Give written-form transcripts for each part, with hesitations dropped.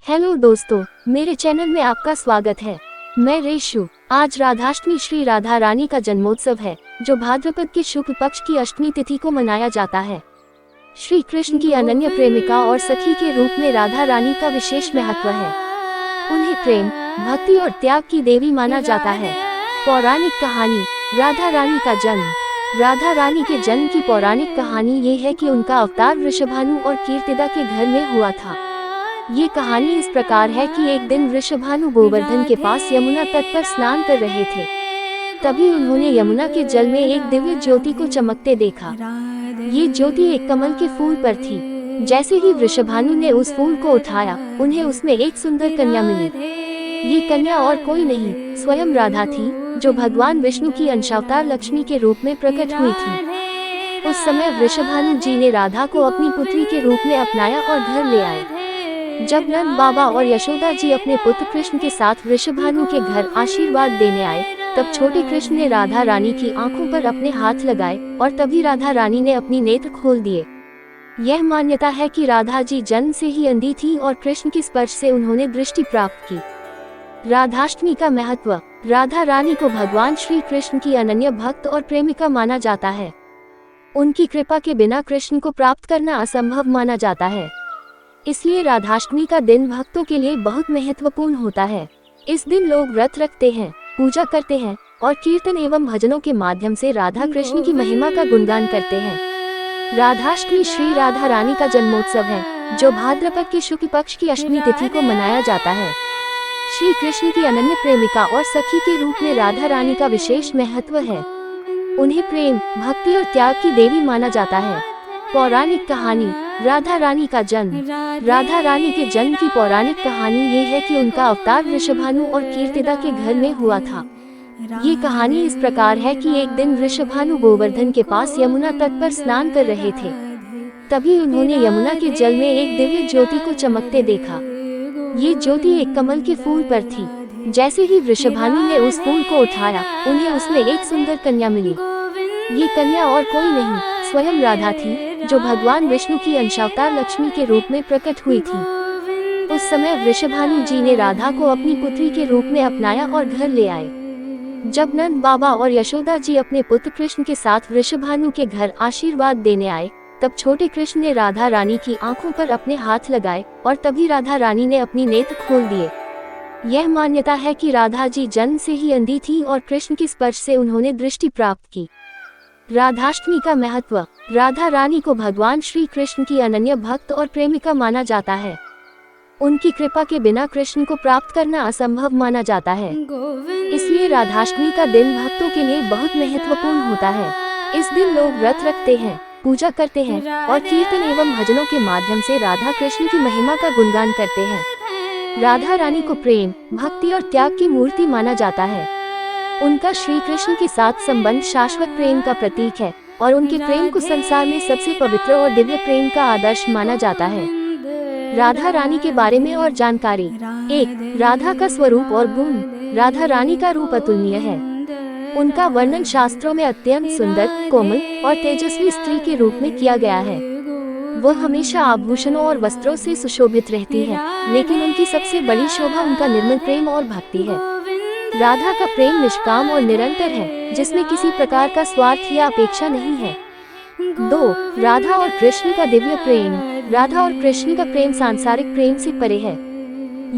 Hello दोस्तों, मेरे channel में आपका स्वागत है। मैं रेशु। आज राधाष्टमी श्री राधा रानी का जन्मोत्सव है, जो भाद्रपद के शुक्ल पक्ष की अष्टमी तिथि को मनाया जाता है। श्री कृष्ण की अनन्य प्रेमिका और सखी के रूप में राधा रानी का विशेष महत्व है। उन्हें प्रेम, भक्ति और त्याग की देवी माना जाता है। पौराणिक कहानी। राधा रानी का जन्म। राधा रानी के जन्म की पौराणिक कहानी ये है कि उनका अवतार वृषभानु और कीर्तिदा के घर में हुआ था। ये कहानी इस प्रकार है कि एक दिन वृषभानु गोवर्धन के पास यमुना तट पर स्नान कर रहे थे। तभी उन्होंने यमुना के जल में एक दिव्य ज्योति को चमकते देखा। ये ज्योति एक कमल के फूल पर थी। जैसे ही वृषभानु ने उस फूल को उठाया, उन्हें उसमें एक सुंदर कन्या मिली। ये कन्या और कोई नहीं, स्वयं राधा थी, जो भगवान विष्णु की अंशावतार लक्ष्मी के रूप में प्रकट हुई थी। उस समय वृषभानु जी ने राधा को अपनी पुत्री के रूप में अपनाया और घर ले आए। जब नंद बाबा और यशोदा जी अपने पुत्र कृष्ण के साथ वृषभानु के घर आशीर्वाद देने आए, तब छोटे कृष्ण ने राधा रानी की आंखों पर अपने हाथ लगाए और तभी राधा रानी ने अपनी नेत्र खोल दिए। यह मान्यता है कि राधा जी जन्म से ही अंधी थी और कृष्ण के स्पर्श से उन्होंने दृष्टि प्राप्त की। राधाष्टमी का महत्व। राधा रानी को भगवान श्री कृष्ण की अनन्य भक्त और प्रेमिका माना जाता है। उनकी कृपा के बिना कृष्ण को प्राप्त करना असंभव माना जाता है। इसलिए राधाष्टमी का दिन भक्तों के लिए बहुत महत्वपूर्ण होता है। इस दिन लोग व्रत रखते हैं, पूजा करते हैं और कीर्तन एवं भजनों के माध्यम से राधा कृष्ण की महिमा का गुणगान करते हैं। राधाष्टमी श्री राधा रानी का जन्मोत्सव है, जो भाद्रपद के शुक्ल पक्ष की अष्टमी तिथि को मनाया जाता है। श्री कृष्ण की अनन्य प्रेमिका और सखी के रूप में राधा रानी का विशेष महत्व है। उन्हें प्रेम, भक्ति और त्याग की देवी माना जाता है। पौराणिक कहानी। राधा रानी का जन्म। राधा रानी के जन्म की पौराणिक कहानी ये है कि उनका अवतार वृषभानु और कीर्तिदा के घर में हुआ था। ये कहानी इस प्रकार है कि एक दिन वृषभानु गोवर्धन के पास यमुना तट पर स्नान कर रहे थे। तभी उन्होंने यमुना के जल में एक दिव्य ज्योति को चमकते देखा। ये ज्योति एक कमल के फूल पर थी। जैसे ही वृषभानु ने उस फूल को उठाया, उन्हें उसमें एक सुंदर कन्या मिली। ये कन्या और कोई नहीं, स्वयं राधा थी, जो भगवान विष्णु की अंशावतार लक्ष्मी के रूप में प्रकट हुई थी। उस समय वृषभानु जी ने राधा को अपनी पुत्री के रूप में अपनाया और घर ले आए। जब नंद बाबा और यशोदा जी अपने पुत्र कृष्ण के साथ वृषभानु के घर आशीर्वाद देने आए, तब छोटे कृष्ण ने राधा रानी की आंखों पर अपने हाथ लगाए और तभी राधा रानी ने अपनी नेत्र खोल दिए। यह मान्यता है कि राधा जी जन्म से ही अंधी थी और कृष्ण के स्पर्श से उन्होंने दृष्टि प्राप्त की। राधाष्टमी का महत्व। राधा रानी को भगवान श्री कृष्ण की अनन्य भक्त और प्रेमिका माना जाता है। उनकी कृपा के बिना कृष्ण को प्राप्त करना असंभव माना जाता है। इसलिए राधाष्टमी का दिन भक्तों के लिए बहुत महत्वपूर्ण होता है। इस दिन लोग व्रत रखते हैं, पूजा करते हैं और कीर्तन एवं भजनों के माध्यम से राधा कृष्ण की महिमा का गुणगान करते हैं। राधा रानी को प्रेम, भक्ति और त्याग की मूर्ति माना जाता है। उनका श्री कृष्ण के साथ संबंध शाश्वत प्रेम का प्रतीक है और उनके प्रेम को संसार में सबसे पवित्र और दिव्य प्रेम का आदर्श माना जाता है। राधा रानी के बारे में और जानकारी। 1. राधा का स्वरूप और गुण। राधा रानी का रूप अतुलनीय है। उनका वर्णन शास्त्रों में अत्यंत सुंदर, कोमल और तेजस्वी स्त्री के रूप में किया गया है। वह हमेशा आभूषणों और वस्त्रों से सुशोभित रहती है, लेकिन उनकी सबसे बड़ी शोभा उनका निर्मल प्रेम और भक्ति है। राधा का प्रेम निष्काम और निरंतर है, जिसमें किसी प्रकार का स्वार्थ या अपेक्षा नहीं है। 2. राधा और कृष्ण का दिव्य प्रेम। राधा और कृष्ण का प्रेम सांसारिक प्रेम से परे है।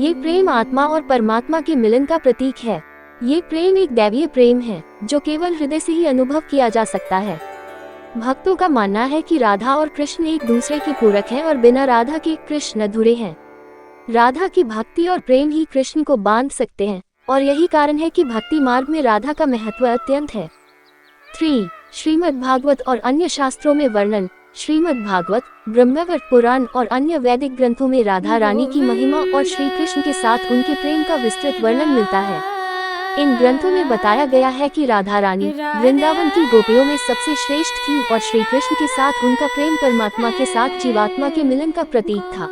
ये प्रेम आत्मा और परमात्मा के मिलन का प्रतीक है। ये प्रेम एक दैवीय प्रेम है, जो केवल हृदय से ही अनुभव किया जा सकता है। भक्तों का मानना है कि राधा और कृष्ण एक दूसरे के पूरक हैं और बिना राधा के कृष्ण अधूरे हैं। राधा की भक्ति और प्रेम ही कृष्ण को बांध सकते हैं और यही कारण है कि भक्ति मार्ग में राधा का महत्व अत्यंत है। 3. श्रीमद् भागवत और अन्य शास्त्रों में वर्णन। श्रीमद् भागवत, ब्रह्मवट पुराण और अन्य वैदिक ग्रंथों में राधा रानी की महिमा और श्री कृष्ण के साथ उनके प्रेम का विस्तृत वर्णन मिलता है। इन ग्रंथों में बताया गया है कि राधा रानी वृंदावन की गोपियों में सबसे श्रेष्ठ थी और श्री कृष्ण के साथ उनका प्रेम परमात्मा के साथ जीवात्मा के मिलन का प्रतीक था।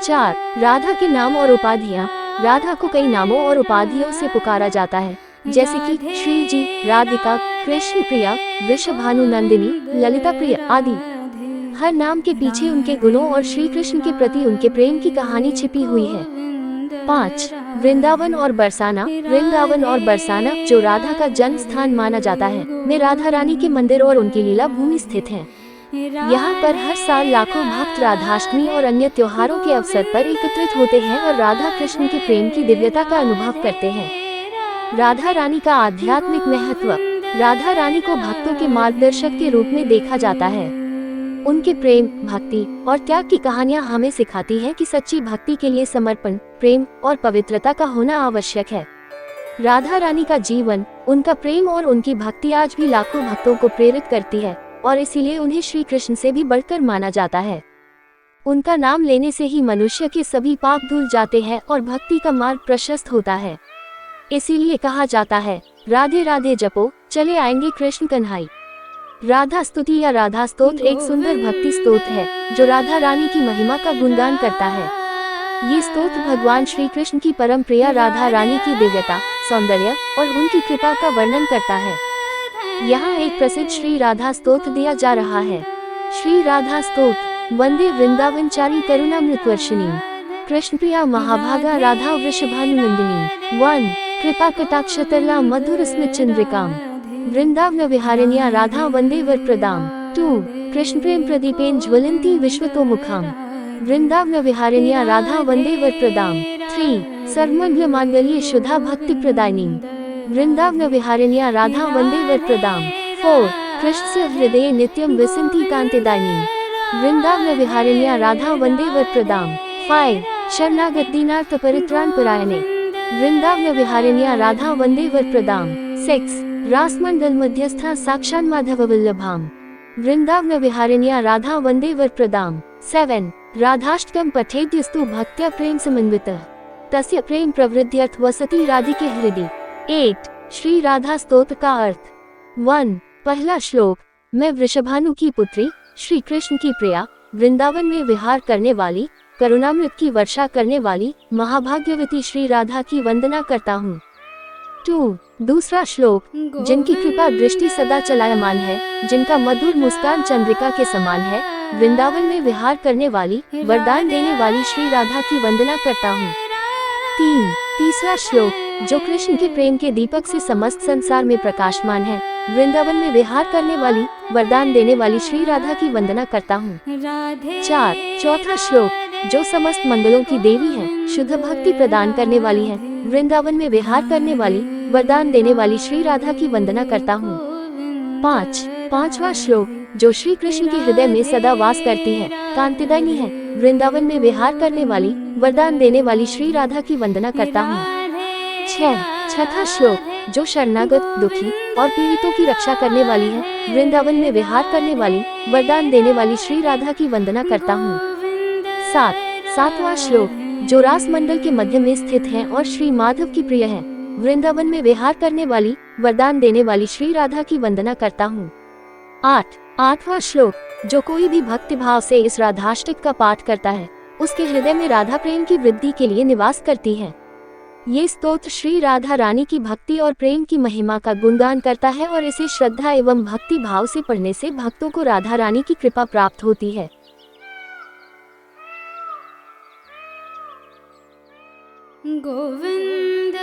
4. राधा के नाम और उपाधियाँ। राधा को कई नामों और उपाधियों से पुकारा जाता है, जैसे कि श्री जी, राधिका, कृष्ण प्रिया, वृषभानु नंदिनी, ललिता प्रिया आदि। हर नाम के पीछे उनके गुणों और श्री कृष्ण के प्रति उनके प्रेम की कहानी छिपी हुई है। 5. वृंदावन और बरसाना। वृंदावन और बरसाना, जो राधा का जन्म स्थान माना जाता है, में राधा रानी के मंदिर और उनकी लीला भूमि स्थित है। यहाँ पर हर साल लाखों भक्त राधाष्टमी और अन्य त्योहारों के अवसर पर एकत्रित होते हैं और राधा कृष्ण के प्रेम की दिव्यता का अनुभव करते हैं। राधा रानी का आध्यात्मिक महत्व। राधा रानी को भक्तों के मार्गदर्शक के रूप में देखा जाता है। उनके प्रेम, भक्ति और त्याग की कहानियां हमें सिखाती हैं कि सच्ची भक्ति के लिए समर्पण, प्रेम और पवित्रता का होना आवश्यक है। राधा रानी का जीवन, उनका प्रेम और उनकी भक्ति आज भी लाखों भक्तों को प्रेरित करती है और इसीलिए उन्हें श्री कृष्ण से भी बढ़कर माना जाता है। उनका नाम लेने से ही मनुष्य के सभी पाप धुल जाते हैं और भक्ति का मार्ग प्रशस्त होता है। इसीलिए कहा जाता है, राधे राधे जपो, चले आएंगे कृष्ण कन्हाई। राधा स्तुति या राधा स्तोत्र एक सुंदर भक्ति स्तोत्र है जो राधा रानी की महिमा का गुणगान करता है। ये स्तोत्र भगवान श्री कृष्ण की परम प्रिया राधा रानी की दिव्यता, सौंदर्य और उनकी कृपा का वर्णन करता है। यहाँ एक प्रसिद्ध श्री राधा स्तोत्र दिया जा रहा है। श्री राधा स्तोत्र। वंदे वृंदावनचारी करुणामृतवर्षिणी कृष्ण प्रिया महाभागा राधा वृषभानुनंदिनी। 1. कृपा कटाक्ष तरला मधुर स्मित चंद्रिकाम वृंदावन विहारिण्या राधा वंदे वर प्रदाम। 2. कृष्ण प्रेम प्रदीपेन ज्वलंती विश्वतो मुखाम वृंदावन विहारिण्या राधा वंदे वर प्रदाम। 3. सर्वमंगल मांगल्ये शुद्धा भक्ति प्रदायिनी वृंदावन विहारिण्या राधा वंदे वर प्रदाम। 4. कृष्ण से हृदय नित्यम विसंति कांतिदायिनी वृंदावन विहारिण्या राधा वंदे वर प्रदाम। 5. शरणागत दीनार्थ परित्राण परायणे वृंदावन विहारिण्या राधा वंदे वर प्रदाम। 6. रासमंडल मध्यस्था साक्षात् माधव वल्लभाम वृंदावन विहारिण्या राधा वंदे वर प्रदाम। 7. राधाष्टकम पठेद्यस्तु भक्त्या प्रेम समन्वितः तस्य प्रेम प्रवृद्ध्यर्थ वसति राधिके हृदि। 8. श्री राधा स्तोत्र का अर्थ। 1. पहला श्लोक। मैं वृषभानु की पुत्री, श्री कृष्ण की प्रिया, वृंदावन में विहार करने वाली, करुणामृत की वर्षा करने वाली महाभाग्यवती श्री राधा की वंदना करता हूँ। 2. दूसरा श्लोक। जिनकी कृपा दृष्टि सदा चलायमान है, जिनका मधुर मुस्कान चंद्रिका के समान है, वृंदावन में विहार करने वाली, वरदान देने वाली श्री राधा की वंदना करता हूँ। 3. तीसरा श्लोक। जो कृष्ण के प्रेम के दीपक से समस्त संसार में प्रकाशमान है, वृंदावन में विहार करने वाली, वरदान देने वाली श्री राधा की वंदना करता हूँ। 4. चौथा श्लोक। जो समस्त मंगलों की देवी है, शुद्ध भक्ति प्रदान करने वाली है, वृंदावन में विहार करने वाली, वरदान देने वाली श्री राधा की वंदना करता हूँ। 5. पांचवा श्लोक। जो श्री कृष्ण के हृदय में सदा वास करती है, कांतिदायिनी है, वृंदावन में विहार करने वाली, वरदान देने वाली श्री राधा की वंदना करता हूँ। 6. छठा श्लोक। जो शरणागत, दुखी और पीड़ितों की रक्षा करने वाली है, वृंदावन में विहार करने वाली, वरदान देने वाली श्री राधा की वंदना करता हूँ। 7. सातवां श्लोक। जो रास मंडल के मध्य में स्थित है और श्री माधव की प्रिय है, वृंदावन में विहार करने वाली, वरदान देने वाली श्री राधा की वंदना करता हूँ। 8. आठवां श्लोक। जो कोई भी भक्ति भाव से इस राधाष्टक का पाठ करता है, उसके हृदय में राधा प्रेम की वृद्धि के लिए निवास करती है। ये स्तोत्र श्री राधा रानी की भक्ति और प्रेम की महिमा का गुणगान करता है और इसे श्रद्धा एवं भक्ति भाव से पढ़ने से भक्तों को राधा रानी की कृपा प्राप्त होती है। गोविंद